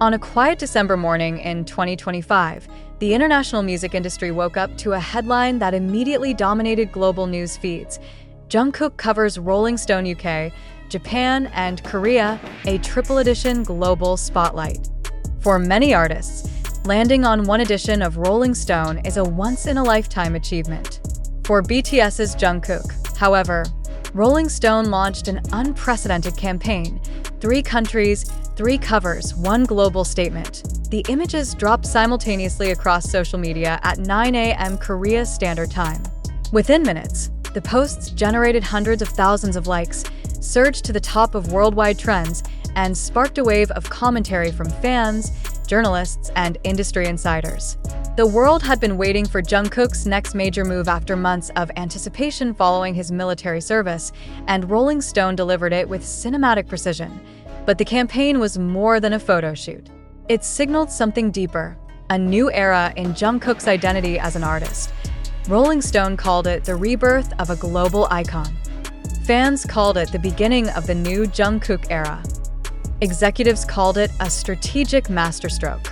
On a quiet December morning in 2025, the international music industry woke up to a headline that immediately dominated global news feeds. Jungkook covers Rolling Stone UK, Japan, and Korea, a triple edition global spotlight. For many artists, landing on one edition of Rolling Stone is a once-in-a-lifetime achievement. For BTS's Jungkook, however, Rolling Stone launched an unprecedented campaign: 3 countries, 3 covers, 1 global statement. The images dropped simultaneously across social media at 9 a.m. Korea Standard Time. Within minutes, the posts generated hundreds of thousands of likes, surged to the top of worldwide trends, and sparked a wave of commentary from fans, journalists, and industry insiders. The world had been waiting for Jungkook's next major move after months of anticipation following his military service, and Rolling Stone delivered it with cinematic precision. But the campaign was more than a photo shoot. It signaled something deeper, a new era in Jungkook's identity as an artist. Rolling Stone called it the rebirth of a global icon. Fans called it the beginning of the new Jungkook era. Executives called it a strategic masterstroke.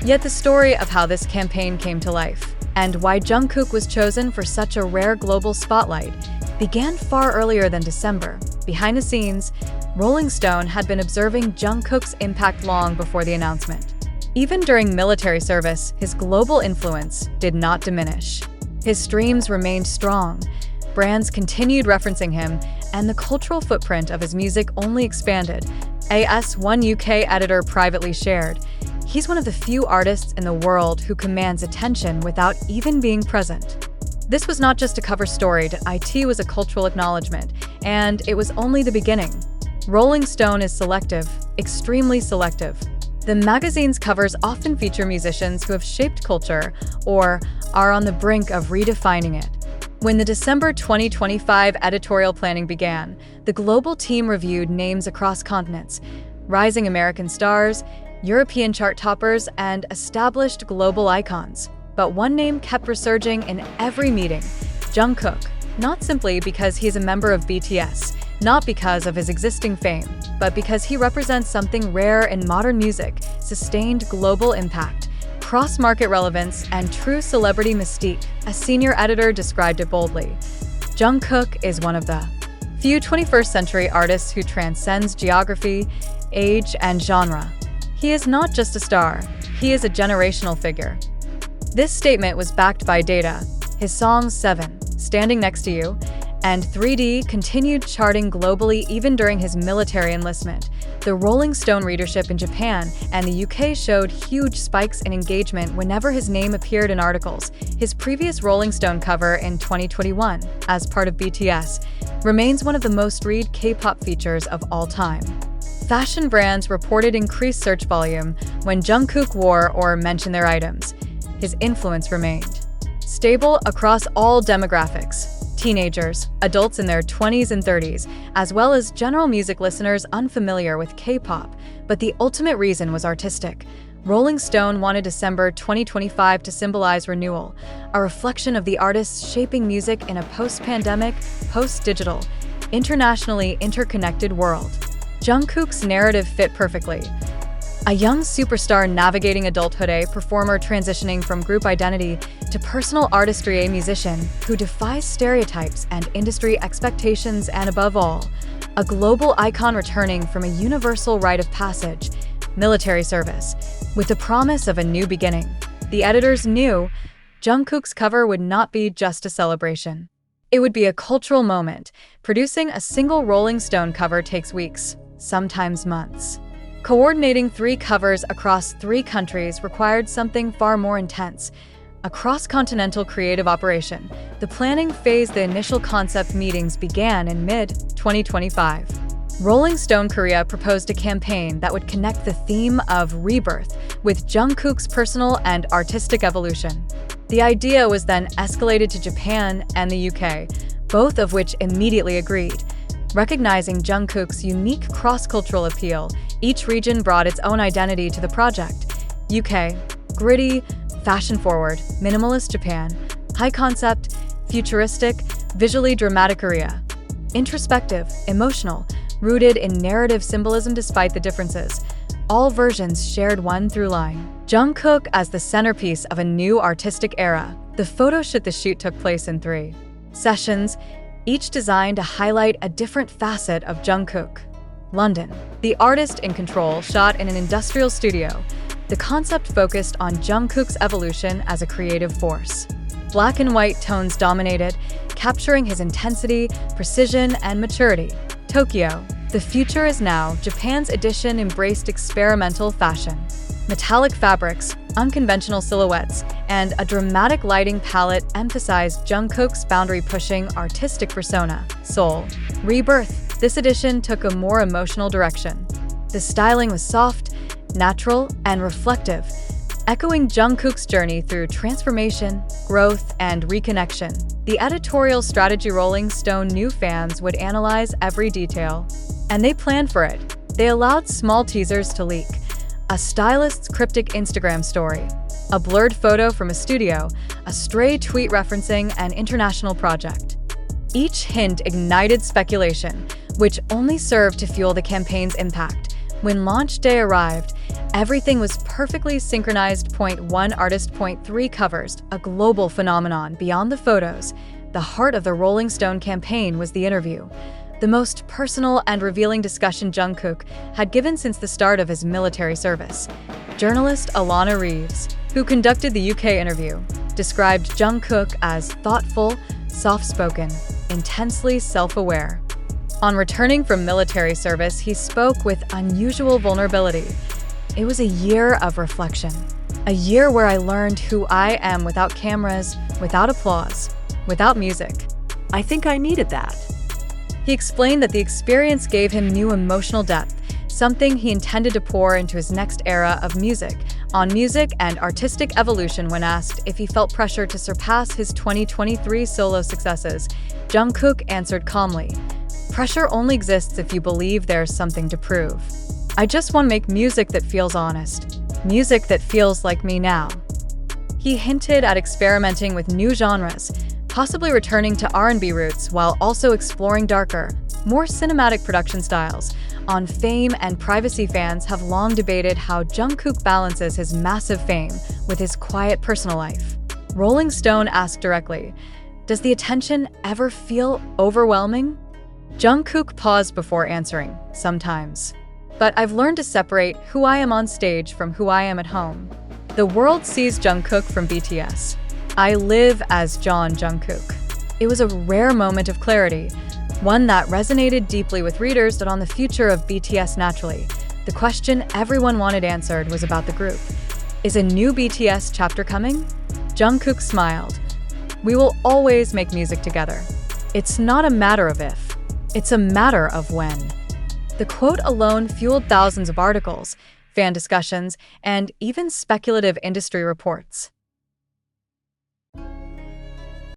Yet the story of how this campaign came to life, and why Jungkook was chosen for such a rare global spotlight, began far earlier than December. Behind the scenes, Rolling Stone had been observing Jungkook's impact long before the announcement. Even during military service, his global influence did not diminish. His streams remained strong, brands continued referencing him, and the cultural footprint of his music only expanded. As one UK editor privately shared, he's one of the few artists in the world who commands attention without even being present. This was not just a cover story, it was a cultural acknowledgement, and it was only the beginning. Rolling Stone is selective, extremely selective. The magazine's covers often feature musicians who have shaped culture or are on the brink of redefining it. When the December 2025 editorial planning began, the global team reviewed names across continents, rising American stars, European chart toppers, and established global icons. But one name kept resurging in every meeting: Jungkook. Not simply because he's a member of BTS, not because of his existing fame, but because he represents something rare in modern music: sustained global impact, cross-market relevance, and true celebrity mystique. A senior editor described it boldly: Jungkook is one of the few 21st century artists who transcends geography, age, and genre. He is not just a star, he is a generational figure. This statement was backed by data. His songs 7, Standing Next to You, and 3D continued charting globally even during his military enlistment. The Rolling Stone readership in Japan and the UK showed huge spikes in engagement whenever his name appeared in articles. His previous Rolling Stone cover in 2021, as part of BTS, remains one of the most read K-pop features of all time. Fashion brands reported increased search volume when Jungkook wore or mentioned their items. His influence remained stable across all demographics: teenagers, adults in their 20s and 30s, as well as general music listeners unfamiliar with K-pop. But the ultimate reason was artistic. Rolling Stone wanted December 2025 to symbolize renewal, a reflection of the artists shaping music in a post-pandemic, post-digital, internationally interconnected world. Jungkook's narrative fit perfectly. A young superstar navigating adulthood, a performer transitioning from group identity to personal artistry, a musician who defies stereotypes and industry expectations, and above all, a global icon returning from a universal rite of passage, military service, with the promise of a new beginning. The editors knew Jungkook's cover would not be just a celebration. It would be a cultural moment. Producing a single Rolling Stone cover takes weeks, sometimes months. Coordinating 3 covers across 3 countries required something far more intense: a cross-continental creative operation. The planning phase, the initial concept meetings, began in mid-2025. Rolling Stone Korea proposed a campaign that would connect the theme of rebirth with Jungkook's personal and artistic evolution. The idea was then escalated to Japan and the UK, both of which immediately agreed. Recognizing Jungkook's unique cross-cultural appeal, each region brought its own identity to the project. UK, gritty, fashion-forward, minimalist. Japan, high-concept, futuristic, visually dramatic. Korea, introspective, emotional, rooted in narrative symbolism. Despite the differences, All versions shared one through line. Jungkook as the centerpiece of a new artistic era. The photo shoot took place in 3 sessions, each designed to highlight a different facet of Jungkook. London. The artist in control shot in an industrial studio. The concept focused on Jungkook's evolution as a creative force. Black and white tones dominated, capturing his intensity, precision, and maturity. Tokyo. The future is now. Japan's edition embraced experimental fashion. Metallic fabrics, unconventional silhouettes, and a dramatic lighting palette emphasized Jungkook's boundary-pushing artistic persona. Seoul. Rebirth. This edition took a more emotional direction. The styling was soft, natural, and reflective, echoing Jungkook's journey through transformation, growth, and reconnection. The editorial strategy Rolling Stone knew fans would analyze every detail, and they planned for it. They allowed small teasers to leak. A stylist's cryptic Instagram story, a blurred photo from a studio, a stray tweet referencing an international project. Each hint ignited speculation, which only served to fuel the campaign's impact. When launch day arrived, everything was perfectly synchronized. Point 1 artist. Point 3 covers, a global phenomenon beyond the photos. The heart of the Rolling Stone campaign was the interview, the most personal and revealing discussion Jungkook had given since the start of his military service. Journalist Alana Reeves, who conducted the UK interview, described Jungkook as thoughtful, soft-spoken, intensely self-aware. On returning from military service, he spoke with unusual vulnerability. It was a year of reflection, a year where I learned who I am without cameras, without applause, without music. I think I needed that. He explained that the experience gave him new emotional depth, something he intended to pour into his next era of music. On music and artistic evolution, when asked if he felt pressure to surpass his 2023 solo successes, Jungkook answered calmly, "Pressure only exists if you believe there's something to prove. I just want to make music that feels honest, music that feels like me now." He hinted at experimenting with new genres, possibly returning to R&B roots while also exploring darker, more cinematic production styles. On Fame and Privacy, fans have long debated how Jungkook balances his massive fame with his quiet personal life. Rolling Stone asked directly, "Does the attention ever feel overwhelming?" Jungkook paused before answering, "Sometimes. But I've learned to separate who I am on stage from who I am at home." The world sees Jungkook from BTS. I live as John Jungkook. It was a rare moment of clarity, one that resonated deeply with readers. But on the future of BTS, naturally, the question everyone wanted answered was about the group. Is a new BTS chapter coming? Jungkook smiled. "We will always make music together. It's not a matter of if, it's a matter of when." The quote alone fueled thousands of articles, fan discussions, and even speculative industry reports.